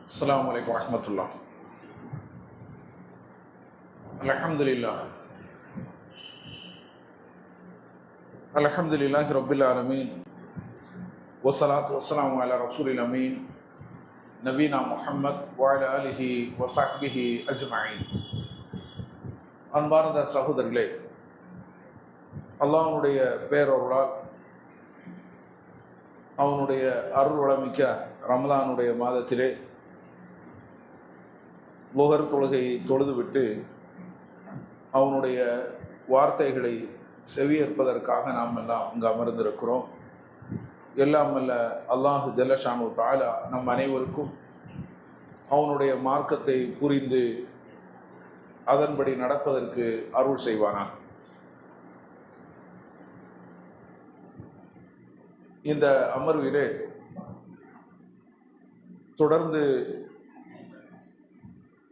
அஸ்ஸலாமு அலைக்கும் வரஹ்மத்துல்லாஹ். அல்ஹம்துலில்லாஹ் அல்ஹம்துலில்லாஹி ரப்பில் ஆலமீன் வஸ்ஸலாத்து வஸ்ஸலாமு அலா ரசூலில் அமீன் நபீனா முஹம்மத் வ அலா ஆலிஹி வ ஸஹ்பிஹி அஜ்மஈன். அன்பார்ந்த சகோதரர்களே, அல்லாஹ்வுடைய பேரருளால் அவனுடைய அருள் வளமிக்க ரமலானுடைய மாதத்திலே லுஹர் தொழுகையை தொழுதுவிட்டு அவனுடைய வார்த்தைகளை செவியேற்பதற்காக நாம் எல்லாம் இங்கு அமர்ந்திருக்கிறோம். எல்லாம் அல்ல அல்லாஹு ஜல்லஷானு தஆலா நம் அனைவருக்கும் அவனுடைய மார்க்கத்தை புரிந்து அதன்படி நடப்பதற்கு அருள் செய்வானாக. இந்த அமர்விலே தொடர்ந்து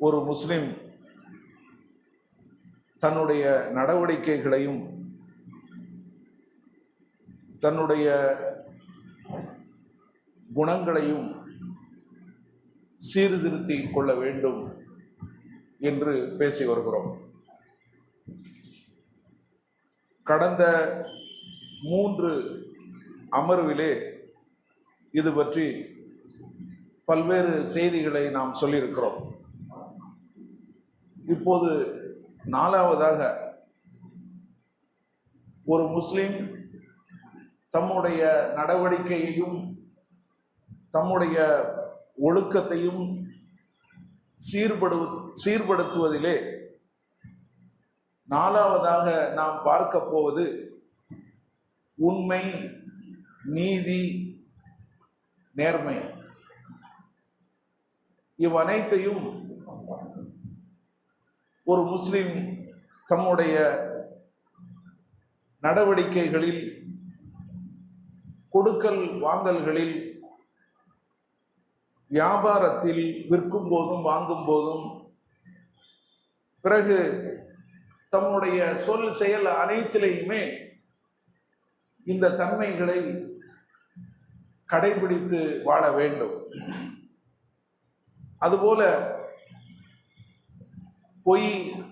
ஒரு முஸ்லிம் தன்னுடைய நடவடிக்கைகளையும் தன்னுடைய குணங்களையும் சீர்திருத்தி கொள்ள வேண்டும் என்று பேசி வருகிறோம். கடந்த 3 அமர்விலே இது பற்றி பல்வேறு செய்திகளை நாம் சொல்லியிருக்கிறோம். இப்போது 4வதாக ஒரு முஸ்லிம் தம்முடைய நடவடிக்கையையும் தம்முடைய ஒழுக்கத்தையும் சீர்படுத்துவதிலே 4வதாக நாம் பார்க்க போவது உண்மை, நீதி, நேர்மை. இவ்வனைத்தையும் ஒரு முஸ்லிம் தம்முடைய நடவடிக்கைகளில், கொடுக்கல் வாங்கல்களில், வியாபாரத்தில், விற்கும் போதும் வாங்கும் போதும், பிறகு தம்முடைய சொல் செயல் அனைத்திலேயுமே இந்த தன்மைகளை கடைபிடித்து வாழ வேண்டும். அதுபோல பொய்,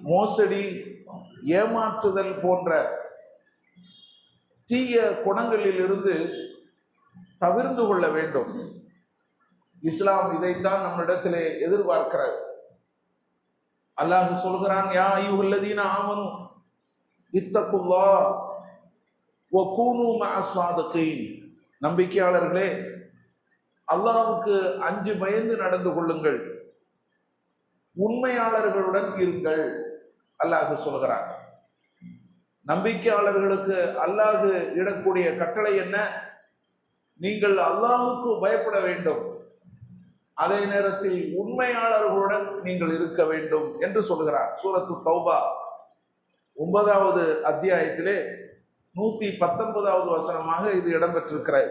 மோசடி, ஏமாற்றுதல் போன்ற தீய குணங்களில் இருந்து தவிர்ந்து கொள்ள வேண்டும். இஸ்லாம் இதைத்தான் நம்மிடத்திலே எதிர்பார்க்கிறது. அல்லாஹ் சொல்கிறான், யா அய்யுஹல்லதீன ஆமனு இத்தகுல்லாஹ் வ கூனு மஅஸ் ஸாதிகீன். நம்பிக்கையாளர்களே, அல்லாஹ்வுக்கு அஞ்சு பயந்து நடந்து கொள்ளுங்கள், உண்மையாளர்களுடன் இருங்கள். அல்லாஹ் சொல்கிறான். நம்பிக்கையாளர்களுக்கு அல்லாஹ் இடக்கூடிய கட்டளை என்ன? நீங்கள் அல்லாஹ்வுக்கு பயப்பட வேண்டும், அதே நேரத்தில் உண்மையாளர்களுடன் நீங்கள் இருக்க வேண்டும் என்று சொல்கிறார். சூரத்து தௌபா 9வது அத்தியாயத்திலே 119வது வசனமாக இது இடம்பெற்றிருக்கிறது.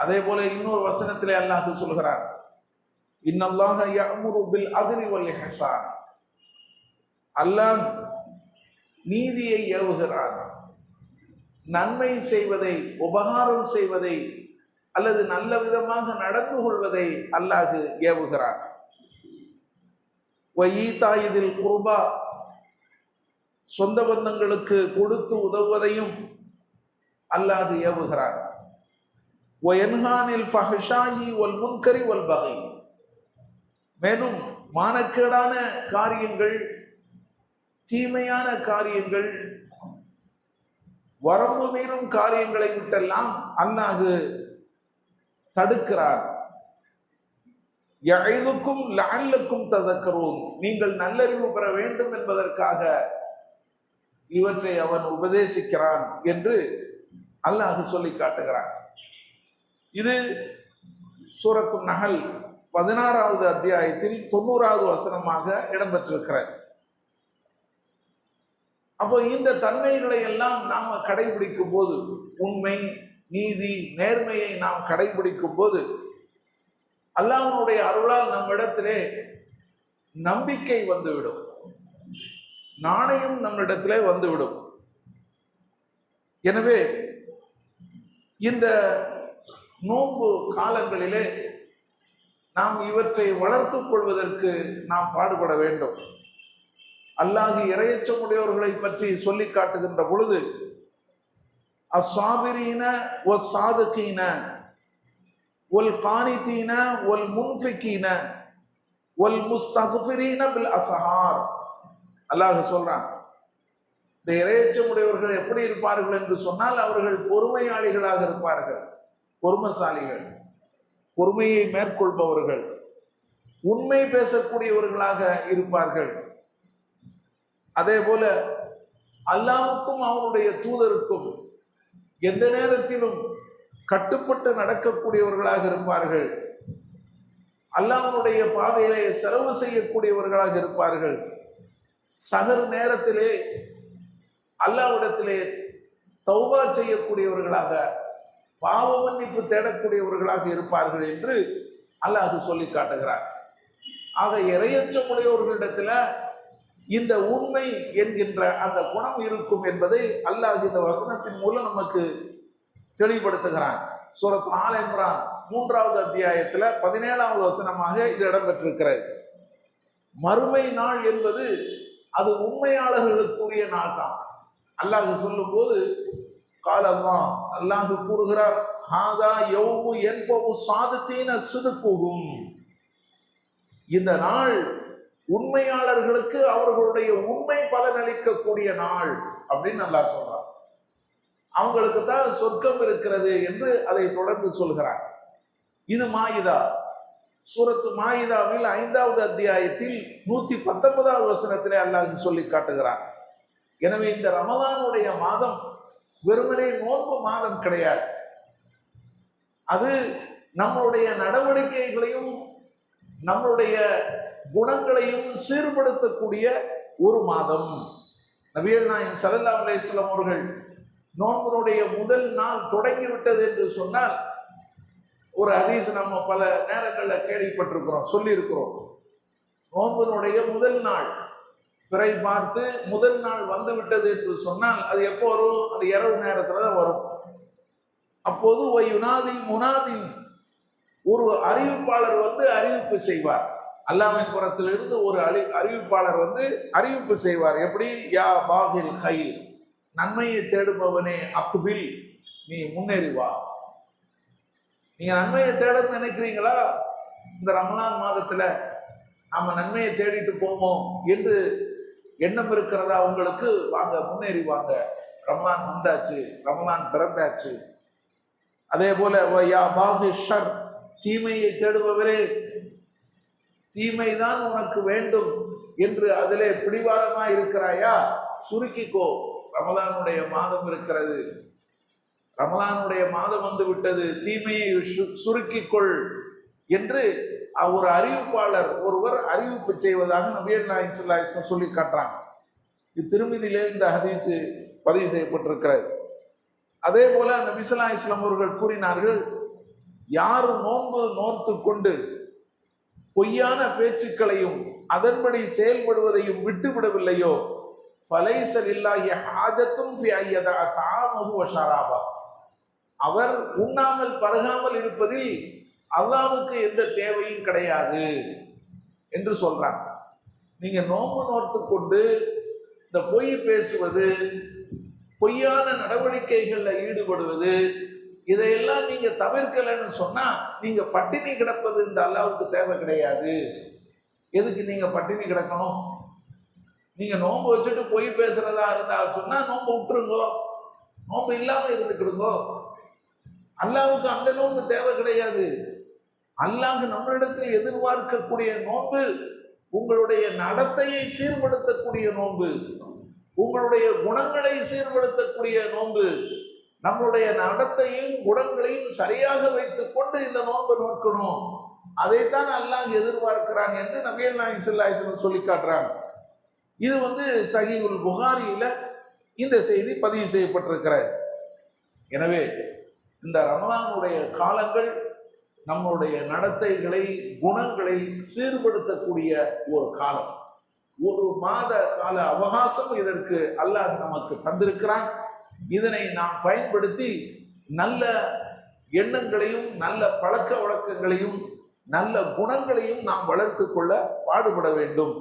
அதே போல இன்னொரு வசனத்திலே அல்லாஹ் சொல்கிறார், இன்னல்லாஹ யஅமுரு பில் அத்லி வல் இஹ்சான். அல்லாஹ் நீதியை ஏவுகிறான், நன்மை செய்வதை, உபகாரம் செய்வதை அல்லது நல்ல விதமாக நடந்து கொள்வதை அல்லாஹ் ஏவுகிறான். வஈதாயிதில் குர்பா, சொந்த பந்தங்களுக்கு கொடுத்து உதவுவதையும் அல்லாஹ் ஏவுகிறான். வயன்ஹானில் ஃபஹ்ஷாயி வல் முன்கரி வல் பகி, மேலும் மானக்கேடான காரியங்கள், தீமையான காரியங்கள், வரம்பு மீறும் காரியங்களை விட்டெல்லாம் அல்லாஹ் தடுக்கிறார். யஇதுக்கும் லஅல்லக்கும் ததக்கரூன், நீங்கள் நல்லறிவு பெற வேண்டும் என்பதற்காக இவற்றை அவன் உபதேசிக்கிறான் என்று அல்லாஹ் சொல்லி காட்டுகிறான். இது சூரத்து நஹல் 16வது அத்தியாயத்தில் 90வது வசனமாக இடம்பெற்றிருக்கிறது. அப்போ இந்த தன்மைகளை எல்லாம் நாம கடைபிடிக்கும் போது, உண்மை, நீதி, நேர்மையை நாம் கடைபிடிக்கும் போது அல்லாஹ்வுடைய அருளால் நம்மிடத்திலே நம்பிக்கை வந்துவிடும், நாணயம் நம்மிடத்திலே வந்துவிடும். எனவே இந்த நோன்பு காலங்களிலே நாம் இவற்றை வளர்த்துக் கொள்வதற்கு நாம் பாடுபட வேண்டும். அல்லாஹ் இறையச்சமுடையவர்களை பற்றி சொல்லி காட்டுகின்ற பொழுது அஸ்ஸாபிரீன வஸ்ஸாதிகீன வல் கானிதீன வல் முன்ஃபிகீன வல் முஸ்தக்ஃபிரீன பில் அஸ்ஹார், அல்லாஹ் சொல்றான். இந்த இறையச்சமுடையவர்கள் எப்படி இருப்பார்கள் என்று சொன்னால், அவர்கள் பொறுமையாளிகளாக இருப்பார்கள், பொறுமைசாலிகள், பொறுமையை மேற்கொள்பவர்கள், உண்மை பேசக்கூடியவர்களாக இருப்பார்கள். அதே போல அல்லாஹ்வுக்கும் அவனுடைய தூதருக்கும் எந்த நேரத்திலும் கட்டுப்பட்டு நடக்கக்கூடியவர்களாக இருப்பார்கள். அல்லாஹ்வுடைய பாதையிலே செலவு செய்யக்கூடியவர்களாக இருப்பார்கள். சகர் நேரத்திலே அல்லாஹ்விடத்திலே தௌபா செய்யக்கூடியவர்களாக, பாவ மன்னிப்பு தேடக்கூடியவர்களாக இருப்பார்கள் என்று அல்லாஹ் சொல்லி காட்டுகிறார். ஆக இறையச்சமுடையவர்களிடத்துல இந்த உண்மை என்கின்ற அந்த குணம் இருக்கும் என்பதை அல்லாஹ் இந்த வசனத்தின் மூலம் நமக்கு தெளிவுபடுத்துகிறான். சூரத் ஆல் இம்ரான் 3வது அத்தியாயத்துல 17வது வசனமாக இது இடம்பெற்றிருக்கிறது. மறுமை நாள் என்பது அது உண்மையாளர்களுக்குரிய நாள் தான். அல்லாஹ் சொல்லும் போது கால் அல்லாஹ் கூறுகிறார், ஹாதா யௌமு யன்ஃபஉ ஸாதிகீன ஸித்குஹும், இந்த நாள் உண்மையாளர்களுக்கு அவர்களுடைய உண்மை பலனளிக்கக்கூடிய நாள் அப்படின்னு அல்லாஹ் சொல்றார். அவங்களுக்கு தான் சொர்க்கம் இருக்கிறது என்று அதை தொடர்ந்து சொல்கிறார். இது மாயிதா, சூரத்து மாயிதாவில் 5வது அத்தியாயத்தில் 119வது வசனத்திலே அல்லாஹ் சொல்லி காட்டுகிறார். எனவே இந்த ரமதானுடைய மாதம் வெறுமனே நோன்பு மாதம் கிடையாது. அது நம்மளுடைய நடவடிக்கைகளையும் நம்மளுடைய குணங்களையும் சீர்படுத்தக்கூடிய ஒரு மாதம். நபிகள் நாயகம் ஸல்லல்லாஹு அலைஹி வஸல்லம் அவர்கள் நோன்பினுடைய முதல் நாள் தொடங்கிவிட்டது என்று சொன்னால், ஒரு ஹதீஸ் நம்ம பல நேரங்களில் கேள்விப்பட்டிருக்கிறோம், சொல்லி இருக்கிறோம். நோன்பினுடைய முதல் நாள் பிறை பார்த்து முதல் நாள் வந்து விட்டது என்று சொன்னால் அது எப்போ வரும்? அது இரவு நேரத்துல தான் வரும். அப்போது முனாதின், ஒரு அறிவிப்பாளர் வந்து அறிவிப்பு செய்வார். அல்லாஹ்வின் புறத்திலிருந்து ஒரு அறிவிப்பாளர் வந்து அறிவிப்பு செய்வார். எப்படி? யா பாகில் ஹைர், நன்மையை தேடுபவனே அக்பில், நீ முன்னேறி வா. நீங்க நன்மையை தேடன்னு நினைக்கிறீங்களா? இந்த ரமலான் மாதத்துல நாம நன்மையை தேடிட்டு போவோம் என்று எண்ணம் இருக்கிறதா உங்களுக்கு? வாங்க, முன்னேறி வாங்க, ரமலான் வந்தாச்சு, ரமலான் பிறந்தாச்சு. அதே போல யா பாகி ஷர், தீமையை தேடுபவரே, தீமைதான் உனக்கு வேண்டும் என்று அதிலே பிடிவாதமா இருக்கிறாயா? சுருக்கிக்கோ, ரமலானுடைய மாதம் இருக்கிறது, ரமலானுடைய மாதம் வந்து விட்டது, தீமையை சுருக்கிக்கொள் என்று ஒரு அறிவிப்பாளர் ஒருவர் அறிவிப்பு செய்வதாக நபிகள் நாயகம் ஸல்லல்லாஹு அலைஹி வஸல்லம் சொல்லி காட்டுறாங்க. இது திருமிதியிலே இந்த ஹதீஸ் பதிவு செய்யப்பட்டிருக்கிறது. அதே போல நபி ஸல்லல்லாஹு அலைஹி வஸல்லம் அவர்கள் கூறினார்கள், யார் நோன்பு நோர்த்து கொண்டு பொய்யான பேச்சுக்களையும் அதன்படி செயல்படுவதையும் விட்டுவிடவில்லையோ, ஃபலைஸ லில்லாஹி ஹாஜத்துன் ஃபி அய்யதா தஆமஹு வ ஷராபா, அவர் உண்ணாமல் பருகாமல் இருப்பதில் அல்லாஹ்வுக்கு எந்த தேவையும் கிடையாது என்று சொல்றாங்க. நீங்க நோன்பு நோர்த்து கொண்டு இந்த பொய் பேசுவது, பொய்யான நடவடிக்கைகள்ல ஈடுபடுவது, இதையெல்லாம் நீங்க தவிர்க்கலன்னு சொன்னா நீங்க பட்டினி கிடப்பது இந்த அல்லாஹ்வுக்கு தேவை கிடையாது. எதுக்கு நீங்க பட்டினி கிடக்கணும்? நீங்க நோன்பு வச்சுட்டு பொய் பேசுறதா இருந்தா சொன்னா நோன்பு விட்டுருங்கோ, நோன்பு இல்லாம இருந்துக்கிடுங்கோ. அல்லாஹ்வுக்கு அந்த நோன்பு தேவை கிடையாது. அல்லாஹ் நம்மளிடத்தில் எதிர்பார்க்கக்கூடிய நோன்பு உங்களுடைய நடத்தையை சீர்படுத்தக்கூடிய நோன்பு, உங்களுடைய குணங்களை சீர்படுத்தக்கூடிய நோன்பு. நம்மளுடைய நடத்தையும் குணங்களையும் சரியாக வைத்துக் கொண்டு இந்த நோன்பை நோக்கணும். அதைத்தான் அல்லாஹ் எதிர்பார்க்கிறான் என்று நபிகள் நாயகம் ஸல்லல்லாஹு அலைஹி வஸல்லம் சொல்லி காட்டுறாங்க. இது சஹீஹுல் புகாரியில இந்த செய்தி பதிவு செய்யப்பட்டிருக்கிறது. எனவே இந்த ரமலானுடைய காலங்கள் நம்முடைய நடத்தைகளை, குணங்களை சீர்படுத்தக்கூடிய ஒரு காலம். ஒரு மாத கால அவகாசம் இதற்கு அல்லாஹ் நமக்கு தந்திருக்கிறான். இதனை நாம் பயன்படுத்தி நல்ல எண்ணங்களையும் நல்ல பழக்க வழக்கங்களையும் நல்ல குணங்களையும் நாம் வளர்த்து கொள்ள பாடுபட வேண்டும்.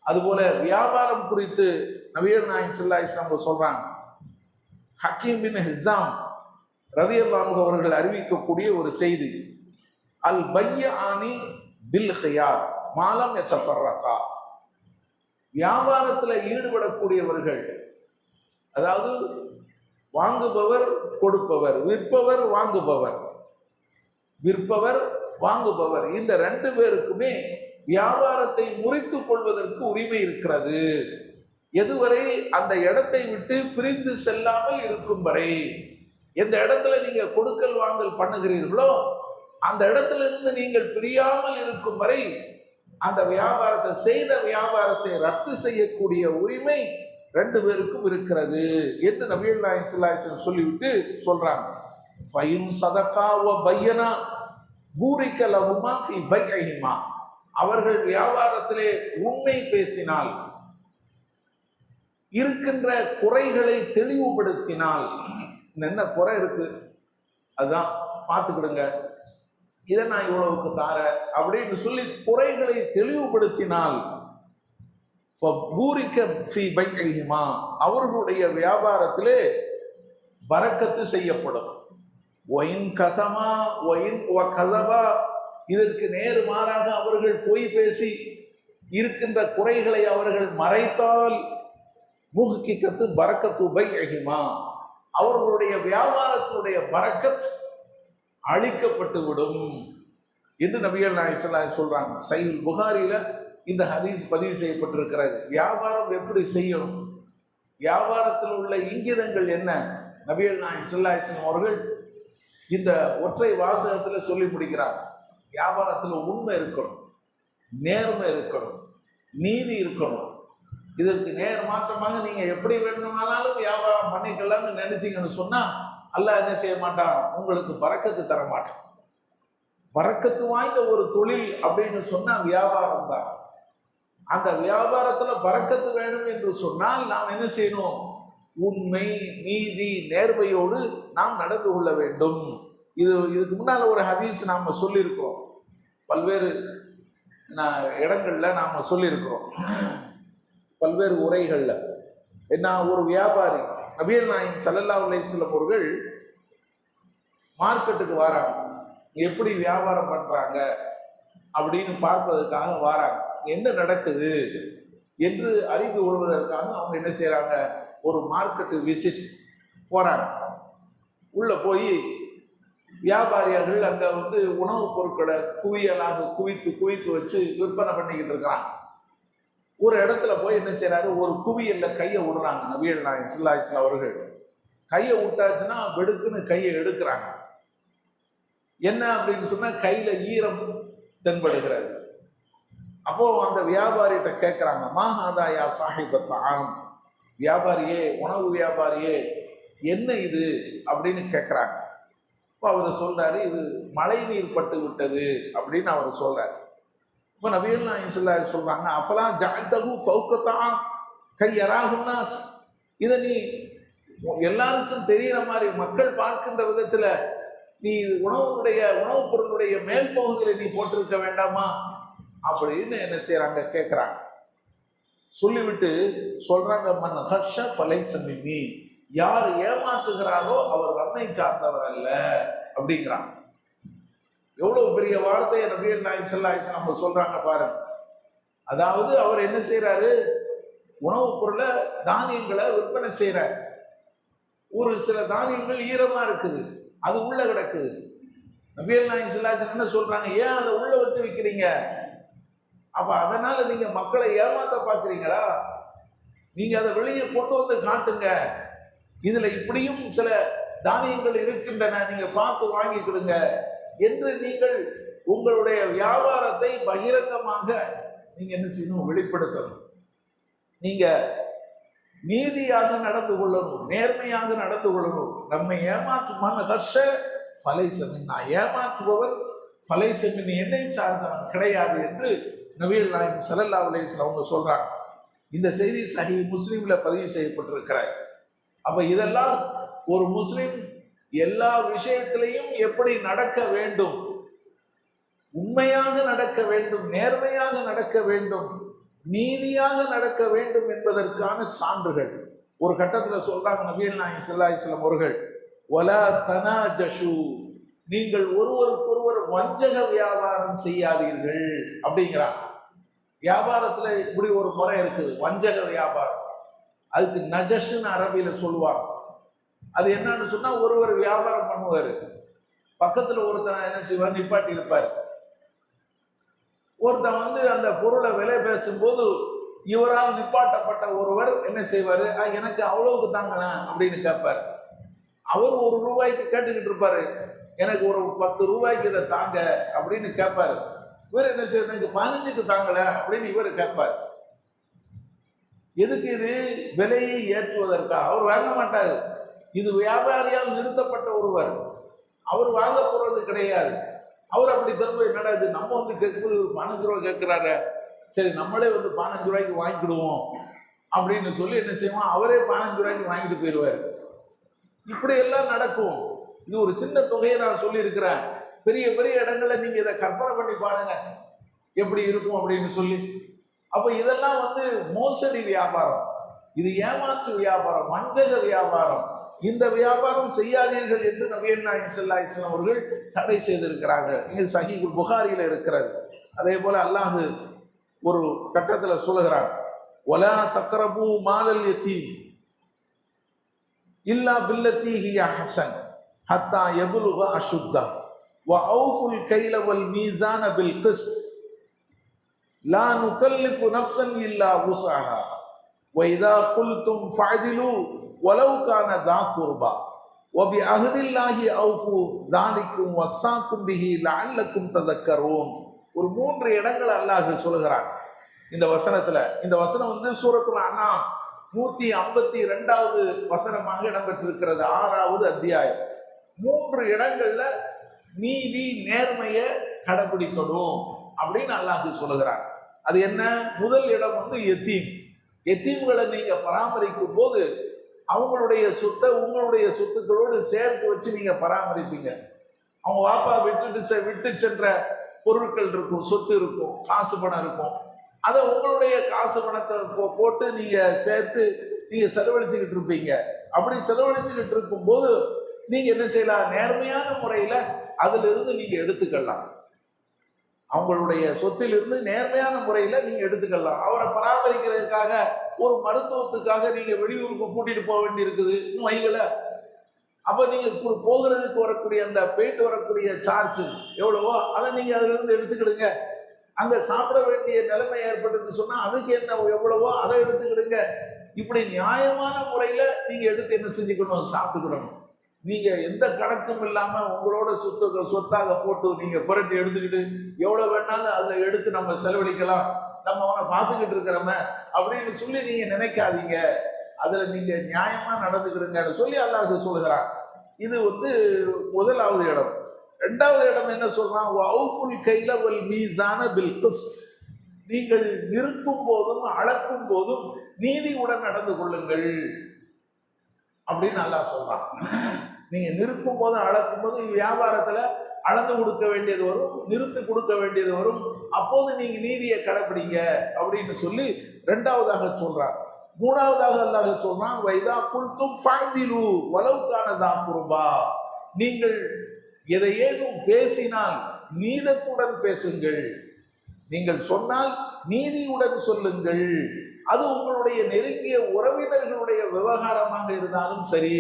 அதுபோல வியாபாரம் குறித்து நபிகள் நாயகம் ஸல்லல்லாஹு அலைஹி வஸல்லம் சொல்றாங்க. ஹக்கீம் பின் ஹிஸாம் ரலியல்லாஹு அன்ஹு அவர்கள் அறிவிக்கக்கூடிய ஒரு செய்தி, அல் பையானி பில் ஹியார் மாலம் யத்தஃபர்ரகா. வியாபாரத்தில் ஈடுபடக்கூடியவர்கள், அதாவது வாங்குபவர் கொடுப்பவர், விற்பவர் வாங்குபவர், விற்பவர் வாங்குபவர், இந்த ரெண்டு பேருக்குமே வியாபாரத்தை முறித்துக் கொள்வதற்கு உரிமை இருக்கிறது. எதுவரை அந்த இடத்தை விட்டு பிரிந்து செல்லாமல் இருக்கும் வரை. எந்த இடத்துல நீங்க கொடுக்கல் வாங்கல் பண்ணுகிறீர்களோ அந்த இடத்துல இருந்து நீங்கள் பிரியாமல் இருக்கும் வரை அந்த வியாபாரத்தை, செய்த வியாபாரத்தை ரத்து செய்யக்கூடிய உரிமை ரெண்டு பேருக்கும் இருக்கிறது என்று நபிகள் நாயகம் ஸல்லல்லாஹு அலைஹி வஸல்லம் சொல்லிவிட்டு சொல்றாங்க. ஃபைன் சதகா வ பையனா பூரிக்க லஹுமா ஃபீ பைஇஹிமா. அவர்கள் வியாபாரத்திலே உண்மை பேசினால், இருக்கின்ற குறைகளை தெளிவுபடுத்தினால், என்ன குறை இருக்கு அதுதான் பார்த்துக்கிடுங்க, இதை நான் இவ்வளவுக்கு தார அப்படின்னு சொல்லி குறைகளை தெளிவுபடுத்தினால், அவர்களுடைய வியாபாரத்திலே பரக்கத்து செய்யப்படும். இதற்கு நேர் மாறாக அவர்கள் பொய் பேசி இருக்கின்ற குறைகளை அவர்கள் மறைத்தால் முஹ்கிகத்து பரக்கத்து பைஇஹிமா, அவர்களுடைய வியாபாரத்தினுடைய பரக்கத் அழிக்கப்பட்டு விடும் என்று நபிகள் நாயகம் ஸல்லல்லாஹு அலைஹி வஸல்லம் சொல்றாங்க. சஹீஹ் புகாரில இந்த ஹதீஸ் பதிவு செய்யப்பட்டிருக்கிறது. வியாபாரம் எப்படி செய்யணும், வியாபாரத்தில் உள்ள இங்கிதங்கள் என்ன, நபிகள் நாயகம் ஸல்லல்லாஹு அலைஹி வஸல்லம் அவர்கள் இந்த ஒற்றை வாசகத்துல சொல்லி முடிக்கிறார். வியாபாரத்துல உண்மை இருக்கணும், நேர்மை இருக்கணும், நீதி இருக்கணும். இதற்கு நேர் மாற்றமாக நீங்க எப்படி வேண்டுமானாலும் வியாபாரம் பண்ணிக்கலாம்னு நினைச்சீங்கன்னு சொன்னா அல்லாஹ் என்ன செய்ய மாட்டான், உங்களுக்கு பரக்கத்து தர மாட்டான். பரக்கத்து வாய்ந்த ஒரு தொழில் அப்படின்னு சொன்னா வியாபாரம் தான். அந்த வியாபாரத்துல பரக்கத்து வேணும் என்று சொன்னால் நாம் என்ன செய்யணும், உண்மை, நீதி, நேர்மையோடு நாம் நடந்து கொள்ள வேண்டும். இதுக்கு முன்னால ஒரு ஹதீஸ் நாம சொல்லியிருக்கிறோம், பல்வேறு இடங்கள்ல நாம சொல்லியிருக்கிறோம், பல்வேறு உரைகள்ல. என்ன, ஒரு வியாபாரி நபிகள் நாயகம் ஸல்லல்லாஹு அலைஹி வஸல்லம் அவர்கள் மார்க்கெட்டுக்கு வராங்க, எப்படி வியாபாரம் பண்றாங்க அப்படின்னு பார்ப்பதற்காக வராங்க. என்ன நடக்குது என்று அறிந்து கொள்வதற்காக அவங்க என்ன செய்யறாங்க, ஒரு மார்க்கெட்டு விசிட் போறாங்க. உள்ள போய் வியாபாரிகள் அங்க உணவுப் பொருட்களை குவியலாக குவித்து குவித்து வச்சு விற்பனை பண்ணிக்கிட்டு இருக்கிறாங்க. ஒரு இடத்துல போய் என்ன செய்யறாரு, ஒரு குவியல்ல கையை விடுறாங்க. நபிகள் நாயகம் ஸல்லல்லாஹு அலைஹி வஸல்லம் அவர்கள் கையை விட்டாச்சுன்னா வெடுக்குன்னு கையை எடுக்கிறாங்க. என்ன அப்படின்னு சொன்னா கையில ஈரம் தென்படுகிறது. அப்போ அந்த வியாபாரிகிட்ட கேட்கிறாங்க, மாஹாதாயா சாஹிபத்தாம், வியாபாரியே, உணவு வியாபாரியே, என்ன இது அப்படின்னு கேட்கிறாங்க. இப்போ அவர் சொல்றாரு, இது மழை நீர் பட்டு விட்டது அப்படின்னு அவர் சொல்றாரு. இப்போ நபிகள் நாயகம் ஸல்லல்லாஹு அலைஹி வஸல்லம் சொல்றாங்க, அஃபலா ஜஅல்தஹு ஃபௌகதான் கையராஹுன் நாஸ், இதை நீ எல்லாருக்கும் தெரிகிற மாதிரி மக்கள் பார்க்கின்ற விதத்துல நீ உணவுப் பொருளுடைய மேல் பகுதியில நீ போட்டிருக்க வேண்டாமா அப்படின்னு என்ன செய்யறாங்க, கேட்கிறாங்க. சொல்லிவிட்டு சொல்றாங்க, மன் ஹர்ஷ ஃபலைஸ மின்னி, யார் ஏமாற்றுகிறாரோ அவர் நம்மை சார்ந்தவர் அல்ல அப்படிங்கிறாங்க. எவ்வளவு பெரிய வார்த்தையை நபிகள் நாயகம் ஸல்லல்லாஹு அலைஹி வஸல்லம் சொல்றாங்க பாருங்க. அதாவது அவர் என்ன செய்யறாரு, உணவுப் பொருளை, தானியங்களை விற்பனை செய்யறாரு. ஒரு சில தானியங்கள் ஈரமா இருக்குது, அது உள்ள கிடக்குது. நபிகள் நாயகம் ஸல்லல்லாஹு அலைஹி வஸல்லம் என்ன சொல்றாங்க, ஏன் அதை உள்ள வச்சு விற்கிறீங்க, அப்ப அதனால நீங்க மக்களை ஏமாத்த பாக்குறீங்களா, நீங்க அதை வெளியே கொண்டு வந்து காட்டுங்க, இதுல இப்படியும் சில தானியங்கள் இருக்கின்றன, நீங்க பார்த்து வாங்கிக்கிடுங்க என்று நீங்கள் உங்களுடைய வியாபாரத்தை பகிரங்கமாக நீங்க என்ன செய்யணும், வெளிப்படுத்தணும். நீங்க நீதியாக நடந்து கொள்ளணும், நேர்மையாக நடந்து கொள்ளணும். நம்மை ஏமாற்றுமான ஹர்ஷ ஃபலைசமின், நான் ஏமாற்றுபவர் ஃபலைசமின், என்னை சார்ந்தவன் கிடையாது என்று நபிகள் நாயகம் ஸல்லல்லாஹு அலைஹி வஸல்லம் அவங்க சொல்றாங்க. இந்த செய்தி சஹீஹ் முஸ்லிம்ல பதிவு செய்யப்பட்டிருக்கிறார். அப்ப இதெல்லாம் ஒரு முஸ்லிம் எல்லா விஷயத்திலையும் எப்படி நடக்க வேண்டும், உண்மையாக நடக்க வேண்டும், நேர்மையாக நடக்க வேண்டும், நீதியாக நடக்க வேண்டும் என்பதற்கான சான்றுகள். ஒரு கட்டத்தில் சொல்றாங்க நபிகள் நாயகம் ஸல்லல்லாஹு அலைஹி வஸல்லம் அவர்கள், வலா தனாஜஷு, நீங்கள் ஒருவருக்கொருவர் வஞ்சக வியாபாரம் செய்யாதீர்கள் அப்படிங்கிறாங்க. வியாபாரத்துல இப்படி ஒரு முறை இருக்குது, வஞ்சக வியாபாரம். அதுக்கு நஜஷ்ன்னு அரபியில சொல்லுவாங்க. அது என்னன்னு சொன்னா, ஒருவர் வியாபாரம் பண்ணுவாரு, பக்கத்துல ஒருத்தன் என்ன செய்வார், நிப்பாட்டி இருப்பார். ஒருத்தன் வந்து அந்த பொருளை விலை பேசும்போது இவரால் நிப்பாட்டப்பட்ட ஒருவர் என்ன செய்வாரு, எனக்கு அவ்வளவுக்கு தாங்கண்ணா அப்படின்னு கேட்பாரு. அவர் ₹1 கேட்டுக்கிட்டு இருப்பாரு, எனக்கு ஒரு 10 ரூபாய்க்கு இதை தாங்க அப்படின்னு கேட்பாரு. இவர் என்ன செய்யறது, எனக்கு 15க்கு தாங்கல அப்படின்னு இவர் கேட்பார். எதுக்கு? இது விலையை ஏற்றுவதற்கா? அவர் வாங்க மாட்டாரு. இது வியாபாரியால் நிறுத்தப்பட்ட ஒருவர், அவர் வாங்க போறது கிடையாது. அவர் அப்படி திரும்ப, என்னடா இது நம்ம வந்து கேட்கும்போது ₹15 கேட்கிறாரு, சரி நம்மளே வந்து ₹15 வாங்கிக்கிடுவோம் அப்படின்னு சொல்லி என்ன செய்வோம், அவரே ₹15 வாங்கிட்டு போயிடுவார். இப்படி எல்லாம் நடக்கும். இது ஒரு சின்ன தொகையை நான் சொல்லி இருக்கிறேன். பெரிய பெரிய இடங்கள்ல நீங்க இதை கற்பனை பண்ணி பாருங்க எப்படி இருக்கும் அப்படின்னு சொல்லி. அப்ப இதெல்லாம் வந்து மோசடி வியாபாரம், இது ஏமாற்று வியாபாரம், வஞ்சக வியாபாரம். இந்த வியாபாரம் செய்யாதீர்கள் என்று நபிகள் நாயகம் ஸல்லல்லாஹு அலைஹி வஸல்லம் அவர்கள் தடை செய்திருக்கிறாங்க. இது சஹீஹுல் புகாரியில இருக்கிறது. அதே போல அல்லாஹ் ஒரு கட்டத்துல சொல்லுகிறான், வலா தக்ரபு மாலல் யதீம் இல்லா பில்லத்தி ஹிய ஹஸன் ஹத்தா யபுலுக அஷுத்தா வ அவுஃபுல் கைல வல் மீசான பில் கிஸ்த் லா நுகல்லிஃபு நஃப்ஸன் இல்லா வுஸஹா வ இதா குல்தும் ஃபஅதிலு வலவ் கான தா குர்பா வ பி அஹ்தில்லாஹி அவுஃபு ஸாலிக்கும் வஸாக்கும் பிஹி லஅல்லக்கும் ததக்கரூன். ஒரு 3 இடங்கள் அல்லாஹ் சொல்லுகிறான் இந்த வசனத்துல. இந்த வசனம் வந்து சூரத்துல் அன்ஆம் 152வது வசனமாக இடம்பெற்றிருக்கிறது, 6வது அத்தியாயம். 3 இடங்கள்ல நீதி நேர்மையை கடைபிடிக்கணும் அப்படின்னு அல்லாஹ் சொல்லுகிறான். அது என்ன? முதல் இடம் வந்து எத்தீம். எத்தீம்களை நீங்க பராமரிக்கும் போது அவங்களுடைய சொத்தை உங்களுடைய சொத்துக்களோடு சேர்த்து வச்சு நீங்க பராமரிப்பீங்க. அவங்க வாப்பா விட்டு சென்ற பொருட்கள் இருக்கும், சொத்து இருக்கும், காசு பணம் இருக்கும். அதை உங்களுடைய காசு பணத்தை போட்டு நீங்க சேர்த்து நீங்க செலவழிச்சுக்கிட்டு இருப்பீங்க. அப்படி செலவழிச்சுக்கிட்டு இருக்கும் போது நீங்க என்ன செய்யலாம், நேர்மையான முறையில அதுல இருந்து நீங்க எடுத்துக்கலாம். அவங்களுடைய சொத்திலிருந்து நேர்மையான முறையில நீங்க எடுத்துக்கலாம். அவரை பராமரிக்கிறதுக்காக ஒரு மருத்துவத்துக்காக நீங்க வெளியூருக்கு கூட்டிட்டு போக வேண்டி இருக்குது வைங்கள, அப்ப நீங்க போகிறதுக்கு வரக்கூடிய அந்த போயிட்டு வரக்கூடிய சார்ஜ் எவ்வளவோ அதை நீங்க அதுல இருந்து எடுத்துக்கிடுங்க. அங்க சாப்பிட வேண்டிய நிலைமை ஏற்பட்டு சொன்னா அதுக்கு என்ன எவ்வளவோ அதை எடுத்துக்கிடுங்க. இப்படி நியாயமான முறையில நீங்க எடுத்து என்ன செஞ்சுக்கணும், சாப்பிட்டுக்கிடணும். நீங்க எந்த கணக்கும் இல்லாம உங்களோட சொத்தாக போட்டு நீங்க புரட்டி எடுத்துக்கிட்டு எவ்வளவு வேணாலும் அதுல எடுத்து நம்ம செலவழிக்கலாம், நம்ம அவனை பார்த்துக்கிட்டு இருக்கிறோம அப்படின்னு சொல்லி நீங்க நினைக்காதீங்க. அதுல நீங்க நியாயமா நடந்துக்கிடுங்கன்னு சொல்லி அல்லாஹ் சொல்லுகிறான். இது வந்து முதலாவது இடம். 2வது இடம் என்ன சொல்றான், வௌஃபுல் கைல வல் மீசான பில் கிஸ்த். நீங்கள் நிற்கும் போதும் அளக்கும் போதும் நீதியுடன் நடந்து கொள்ளுங்கள் அப்படின்னு அல்லாஹ் சொல்றான். நீங்க நிற்கும் போதும் அளக்கும் போதும் வியாபாரத்துல அளந்து கொடுக்க வேண்டியது வரும், நிறுத்து கொடுக்க வேண்டியது வரும். அப்போது நீங்க நீதியை கடைபிடிங்க அப்படின்னு சொல்லி 2வதாக சொல்றான். 3வதாக அல்லாஹ் சொல்றான், வைதா குல்தும் ஃபஅதிலு வலவ் கான தா குர்பா. நீங்கள் எதையேனும் பேசினால் நீதத்துடன் பேசுங்கள். நீங்கள் சொன்னால் நீதியுடன் சொல்லுங்கள். அது உங்களுடைய நெருங்கிய உறவினர்களுடைய விவகாரமாக இருந்தாலும் சரி,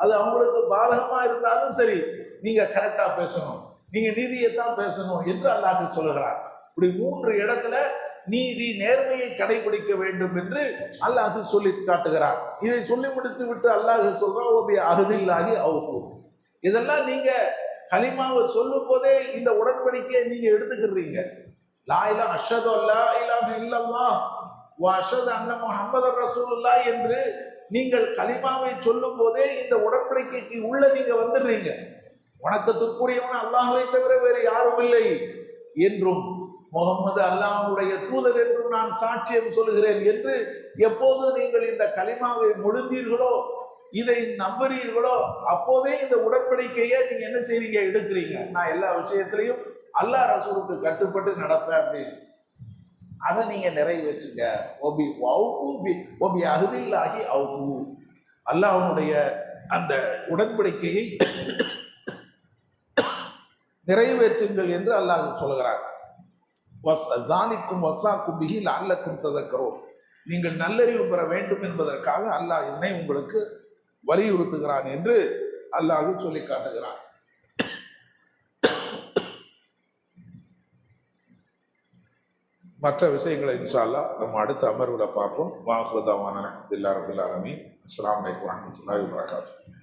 அது அவங்களுக்கு பாதகமா இருந்தாலும் சரி, நீங்க கரெக்டா பேசணும், நீங்க நீதியைத்தான் பேசணும் என்று அல்லாஹ் சொல்லுகிறார். இப்படி 3 இடத்துல நீதி நேர்மையை கடைபிடிக்க வேண்டும் என்று அல்லாஹ் சொல்லி காட்டுகிறார். இதை சொல்லி முடித்து விட்டு அல்லாஹ் சொல்றான், ஓபி அஹ்தில்லாஹி அவ்ஃபு. இதெல்லாம் நீங்க கலிமாவை சொல்லும் போதே இந்த உடன்படிக்கையை நீங்க எடுத்துக்கிறீங்க. லா இலாஹ அஷ்ஹது அல்லா இலாஹ இல்லல்லாஹ் வ அஷ்ஹது அன்ன முஹம்மதர் ரசூலுல்லாஹ் என்று நீங்கள் கலிமாவை சொல்லும் போதே இந்த உடன்படிக்கைக்கு உள்ள நீங்க வந்துடுறீங்க. வணக்கத்திற்குரியவன் அல்லாஹ்வை தவிர வேறு யாரும் இல்லை என்றும் முகமது அல்லாஹ்வுடைய தூதர் என்றும் நான் சாட்சியம் சொல்கிறேன் என்று எப்போது நீங்கள் இந்த கலிமாவை முழுந்தீர்களோ, இதை நம்புறீர்களோ, அப்போதே இந்த உடன்படிக்கையை நீங்க என்ன செய்றீங்க, எடுக்கிறீங்க. நான் எல்லா விஷயத்திலையும் அல்லாஹ் ரசூலுக்கு கட்டுப்பட்டு நடப்பேன் அப்படின்னு. அதை நீங்க நிறைவேற்றுங்க. அஹதில்லாஹி அவுஃபு, அல்லாஹ்வுடைய அந்த உடன்படிக்கையை நிறைவேற்றுங்கள் என்று அல்லாஹ் சொல்கிறார். நீங்கள் நல்லறிவு பெற வேண்டும் என்பதற்காக அல்லாஹ் இதனை உங்களுக்கு வலியுறுத்துகிறான் என்று அல்லாஹ் சொல்லி காட்டுகிறான். மற்ற விஷயங்களை இன்ஷா அல்லாஹ் நம்ம அடுத்த அமர்வுல பார்ப்போம். வாஹிரு தஅவானா அல்ஹம்துலில்லாஹி ரப்பில் ஆலமீன். அஸ்ஸலாமு அலைக்கும் வரஹ்மத்துல்லாஹி வபரகாத்துஹு.